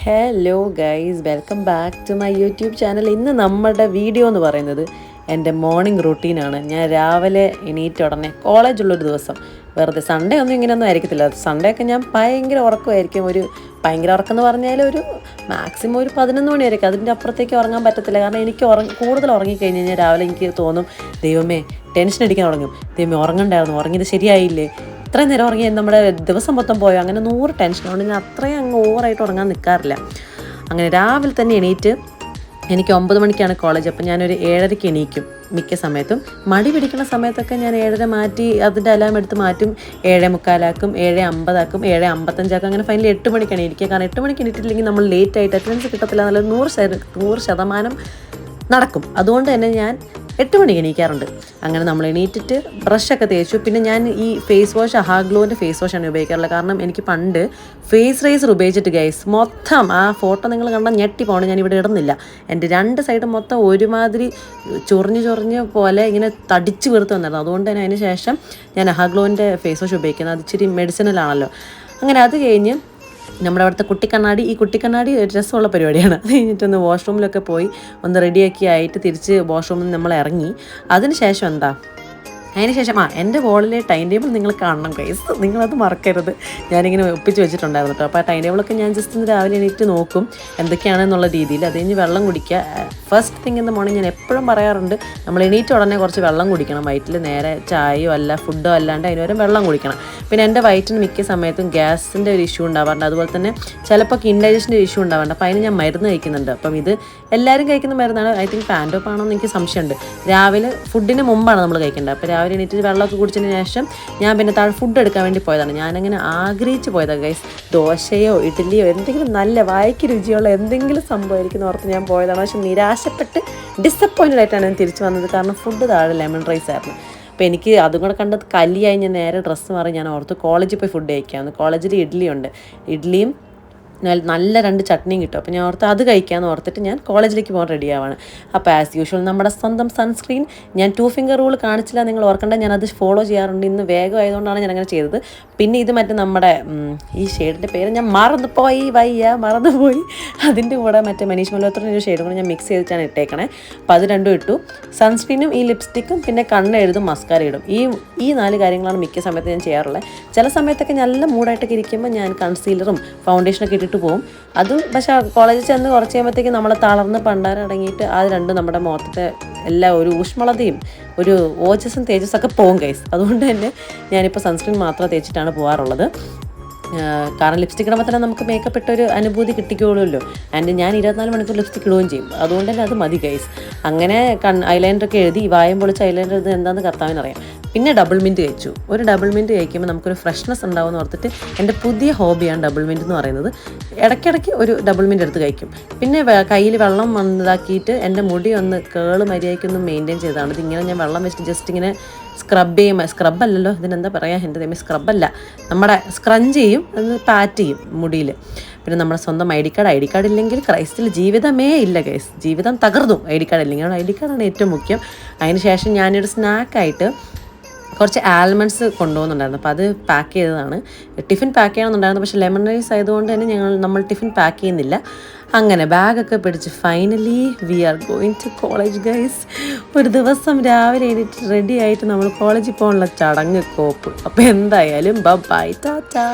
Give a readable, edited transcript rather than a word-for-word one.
Hello guys, welcome back to my YouTube channel. ഇന്ന് നമ്മുടെ video എന്ന് പറയുന്നത് എൻ്റെ മോർണിംഗ് റൂട്ടീനാണ്. ഞാൻ രാവിലെ എണീറ്റ ഉടനെ കോളേജുള്ളൊരു ദിവസം വെറുതെ സൺഡേ ഒന്നും ഇങ്ങനെയൊന്നും ആയിരിക്കത്തില്ല. സൺഡേ ഒക്കെ ഞാൻ ഭയങ്കര ഉറക്കമായിരിക്കും. ഭയങ്കര ഉറക്കം എന്ന് പറഞ്ഞാൽ മാക്സിമം 11 മണിയായിരിക്കും. അതിൻ്റെ അപ്പുറത്തേക്ക് ഉറങ്ങാൻ പറ്റത്തില്ല. കാരണം എനിക്ക് കൂടുതൽ ഉറങ്ങിക്കഴിഞ്ഞ് കഴിഞ്ഞാൽ രാവിലെ എനിക്ക് തോന്നും, ദൈവമേ ടെൻഷൻ അടിക്കാൻ തുടങ്ങും. ദൈവമേ ഉറങ്ങണ്ടായിരുന്നു, ഉറങ്ങിയത് ശരിയായില്ലേ, ഇത്രയും നേരം ഉറങ്ങി നമ്മുടെ ദിവസം മൊത്തം പോയോ, അങ്ങനെ 100 ടെൻഷനുണ്ട്. ഞാൻ അത്രയും അങ്ങ് ഓവറായിട്ട് ഉറങ്ങാൻ നിൽക്കാറില്ല. അങ്ങനെ രാവിലെ തന്നെ എണീറ്റ് എനിക്ക് 9 മണിക്കാണ് കോളേജ്. അപ്പം ഞാനൊരു 7:30 എണീക്കും മിക്ക സമയത്തും. മടി പിടിക്കുന്ന സമയത്തൊക്കെ ഞാൻ 7:30 മാറ്റി അതിൻ്റെ അലാം എടുത്ത് മാറ്റും. 7:45 7:50 7:55 അങ്ങനെ ഫൈനലി 8 മണിക്കാണ് എണീക്കുക. കാരണം 8 മണിക്ക് എണീറ്റില്ലെങ്കിൽ നമ്മൾ ലേറ്റായിട്ട് അറ്റൻഡൻസ് കിട്ടത്തില്ല എന്നുള്ളത് 100% നടക്കും. അതുകൊണ്ട് തന്നെ ഞാൻ 8 മണിക്ക് എണീക്കാറുണ്ട്. അങ്ങനെ നമ്മൾ എണീറ്റിട്ട് ബ്രഷൊക്കെ തേച്ചു. പിന്നെ ഞാൻ ഈ ഫേസ് വാഷ് ഹാഗ്ലോൻ്റെ ഫേസ് വാഷാണ് ഉപയോഗിക്കാറുള്ളത്. കാരണം എനിക്ക് പണ്ട് ഫേസ് റൈസർ ഉപയോഗിച്ചിട്ട് ഗൈസ് മൊത്തം ആ ഫോട്ടോ നിങ്ങൾ കണ്ടാൽ ഞെട്ടി പോകണം. ഞാനിവിടെ ഇടുന്നില്ല. എൻ്റെ 2 സൈഡും മൊത്തം ഒരുമാതിരി ചൊറിഞ്ഞ് പോലെ ഇങ്ങനെ തടിച്ച് വീർത്ത് വന്നിരുന്നു. അതുകൊണ്ട് തന്നെ അതിന് ശേഷം ഞാൻ ഹാഗ്ലോൻ്റെ ഫേസ് വാഷ് ഉപയോഗിക്കുന്നത്. അത് ഇച്ചിരി മെഡിസിനലാണല്ലോ. അങ്ങനെ അത് കഴിഞ്ഞ് നമ്മുടെ അവിടുത്തെ കുട്ടിക്കണ്ണാടി ഒരു രസമുള്ള പരിപാടിയാണ്. അത് കഴിഞ്ഞിട്ടൊന്ന് വാഷ്റൂമിലൊക്കെ പോയി ഒന്ന് റെഡിയാക്കി ആയിട്ട് തിരിച്ച് വാഷ്റൂമിൽ നിന്ന് നമ്മൾ ഇറങ്ങി. അതിനുശേഷം അതിനുശേഷം എൻ്റെ വോളിലെ ടൈം ടേബിൾ നിങ്ങൾ കാണണം ഗൈസ്, നിങ്ങളത് മറക്കരുത്. ഞാനിങ്ങനെ ഒപ്പിച്ച് വെച്ചിട്ടുണ്ടായിരുന്നു കേട്ടോ. അപ്പോൾ ആ ടൈം ടേബിളൊക്കെ ഞാൻ ജസ്റ്റ് ഒന്ന് രാവിലെ എണീറ്റ് നോക്കും എന്തൊക്കെയാണെന്നുള്ള രീതിയിൽ. അത് കഴിഞ്ഞ് വെള്ളം കുടിക്കുക. First thing in the morning ഞാൻ എപ്പോഴും പറയാറുണ്ട്, നമ്മൾ എണീറ്റ ഉടനെ കുറച്ച് വെള്ളം കുടിക്കണം. വയറ്റിൽ നേരെ ചായയോ അല്ല ഫുഡോ അല്ലാണ്ട് അതിനുവരെ വെള്ളം കുടിക്കണം. പിന്നെ എൻ്റെ വയറ്റിന് മിക്ക സമയത്തും ഗ്യാസിൻ്റെ ഒരു ഇഷ്യൂ ഉണ്ടാവാറുണ്ട്. അതുപോലെ തന്നെ ചിലപ്പോൾ ഇൻഡൈജഷൻ്റെ ഇഷ്യൂ ഉണ്ടാവാറുണ്ട്. അപ്പോൾ അതിന് ഞാൻ മരുന്ന് കഴിക്കുന്നുണ്ട്. അപ്പം ഇത് എല്ലാവരും കഴിക്കുന്ന മരുന്നാണ്. ഐ തിങ്ക് പാൻറ്റോപ്പ് ആണോ എന്ന് എനിക്ക് സംശയമുണ്ട്. രാവിലെ ഫുഡിന് മുമ്പാണ് നമ്മൾ കഴിക്കേണ്ടത്. അപ്പോൾ രാവിലെ എണീറ്റ് വെള്ളമൊക്കെ കുടിച്ചതിന് ശേഷം ഞാൻ പിന്നെ താഴെ ഫുഡ് എടുക്കാൻ വേണ്ടി പോയതാണ്. ഞാനങ്ങനെ ആഗ്രഹിച്ച് പോയതാണ് ഗൈസ്. ദോശയോ ഇഡ്ഡലിയോ എന്തെങ്കിലും നല്ല വായിക്ക് രുചിയുള്ള എന്തെങ്കിലും സംഭവമായിരിക്കും ഓർത്ത് ഞാൻ പോയതാണ്. പക്ഷെ നിരാശപ്പെട്ട് ഡിസപ്പോയിൻറ്റഡ് ആയിട്ടാണ് ഞാൻ തിരിച്ചു വന്നത്. കാരണം ഫുഡ് താഴെ ലെമൺ റൈസ് ആയിരുന്നു. അപ്പോൾ എനിക്ക് അതും കൂടെ കണ്ടത് കലിയായി. ഞാൻ നേരെ ഡ്രസ്സ് മാറി ഞാൻ ഓർത്ത് കോളേജിൽ പോയി ഫുഡ് കഴിക്കാമെന്ന്. കോളേജിൽ ഇഡ്ഡലിയുണ്ട്. ഇഡ്ഡലിയും നല്ല 2 ചട്നിയും കിട്ടും. അപ്പോൾ ഞാൻ ഓർത്ത് അത് കഴിക്കാമെന്ന് ഓർത്തിട്ട് ഞാൻ കോളേജിലേക്ക് പോകാൻ റെഡി ആവാണ്. അപ്പോൾ ആസ് യൂഷ്വൽ നമ്മുടെ സ്വന്തം സൺസ്ക്രീൻ, ഞാൻ 2 ഫിംഗർ റൂൾ കാണിച്ചില്ല, നിങ്ങൾ ഓർക്കേണ്ട. ഞാനത് ഫോളോ ചെയ്യാറുണ്ട്. ഇന്ന് വേഗം ആയതുകൊണ്ടാണ് ഞാൻ അങ്ങനെ ചെയ്തത്. പിന്നെ ഇത് നമ്മുടെ ഈ ഷെയ്ഡിൻ്റെ പേര് ഞാൻ മറന്നുപോയി. അതിൻ്റെ കൂടെ മനീഷ് മൽഹോത്രയുടെ ഒരു ഷെയ്ഡും കൂടെ ഞാൻ മിക്സ് ചെയ്തിട്ടാണ് ഇട്ടേക്കണേ. അപ്പോൾ അത് 2 ഇട്ടു. സൺസ്ക്രീനും ഈ ലിപ്സ്റ്റിക്കും പിന്നെ കണ്ണെഴുതും മസ്കാര ഇടും. ഈ 4 കാര്യങ്ങളാണ് മിക്ക സമയത്ത് ഞാൻ ചെയ്യാറുള്ളത്. ചില സമയത്തൊക്കെ നല്ല മൂഡായിട്ടൊക്കെ ഇരിക്കുമ്പോൾ ഞാൻ കൺസീലറും ഫൗണ്ടേഷനൊക്കെ ഇട്ടിട്ട് പോകും. അതും പക്ഷേ കോളേജിൽ ചെന്ന് കുറച്ച് കഴിയുമ്പോഴത്തേക്ക് നമ്മൾ തളർന്ന് പണ്ടാരടങ്ങിയിട്ട് അത് 2 നമ്മുടെ മുഖത്തെ എല്ലാ ഒരു ഊഷ്മളതയും ഒരു ഓജസ്സും തേജസ്സൊക്കെ പോകും ഗൈസ്. അതുകൊണ്ട് തന്നെ ഞാനിപ്പോൾ സൺസ്ക്രീൻ മാത്രം തേച്ചിട്ടാണ് പോകാറുള്ളത്. കാരണം ലിപ്സ്റ്റിക് ഇടുമ്പോൾ തന്നെ നമുക്ക് മേക്കപ്പ് ഇട്ടൊരു അനുഭൂതി കിട്ടിക്കോളുമല്ലോ. ആൻഡ് ഞാൻ 24 മണിക്കൂർ ലിപ്സ്റ്റിക് ഇടുകയും ചെയ്യും. അതുകൊണ്ട് തന്നെ അത് മതി ഗൈസ്. അങ്ങനെ ഐലൈനറൊക്കെ എഴുതി വായം പൊളിച്ച് ഐലൈനർ ഇത് എന്താണെന്ന് കർത്താവിനറിയാം. പിന്നെ ഡബിൾ മിൻറ്റ് കഴിച്ചു. ഒരു ഡബിൾ മിൻറ്റ് കഴിക്കുമ്പോൾ നമുക്കൊരു ഫ്രഷ്നെസ് ഉണ്ടാവുമെന്ന് ഓർത്തിട്ട് എൻ്റെ പുതിയ ഹോബിയാണ് ഡബിൾ മിൻറ്റ് എന്ന് പറയുന്നത്. ഇടയ്ക്കിടയ്ക്ക് ഒരു ഡബിൾ മിൻറ്റ് എടുത്ത് കഴിക്കും. പിന്നെ കയ്യിൽ വെള്ളം ഇതാക്കിയിട്ട് എൻ്റെ മുടി ഒന്ന് കേള് മര്യാദയ്ക്കൊന്ന് മെയിൻറ്റെയിൻ ചെയ്തതാണ്. ഇതിങ്ങനെ ഞാൻ വെള്ളം വെച്ചിട്ട് ജസ്റ്റ് ഇങ്ങനെ സ്ക്രബ്ബല്ലല്ലോ ഇതിനെന്താ പറയുക, എൻ്റെ ദൈവമേ സ്ക്രബ്ബല്ല, നമ്മുടെ സ്ക്രഞ്ച് ചെയ്യും, ഒന്ന് പാറ്റ് ചെയ്യും മുടിയിൽ. പിന്നെ നമ്മുടെ സ്വന്തം ഐ ഡി കാർഡ് ഇല്ലെങ്കിൽ ക്രൈസ്റ്റിൽ ജീവിതമേ ഇല്ല ഗൈസ്. ജീവിതം തകർന്നു ഐ ഡി കാർഡ് ഇല്ലെങ്കിൽ. ഐ ഡി കാർഡാണ് ഏറ്റവും മുഖ്യം. അതിന് ശേഷം ഞാനൊരു സ്നാക്കായിട്ട് കുറച്ച് ആൽമണ്ട്സ് കൊണ്ടുപോകുന്നുണ്ടായിരുന്നു. അപ്പോൾ അത് പാക്ക് ചെയ്തതാണ്. ടിഫിൻ പാക്ക് ചെയ്യണമെന്നുണ്ടായിരുന്നു. പക്ഷേ ലെമൺ റൈസ് ആയതുകൊണ്ട് തന്നെ നമ്മൾ ടിഫിൻ പാക്ക് ചെയ്യുന്നില്ല. അങ്ങനെ ബാഗൊക്കെ പിടിച്ച് finally we are going to college guys. ഒരു ദിവസം രാവിലെ എണീറ്റ് റെഡി ആയിട്ട് നമ്മൾ കോളേജിൽ പോകാനുള്ള ചടങ്ങ് കോപ്പ്. അപ്പോൾ എന്തായാലും ബൈ ടാറ്റാ.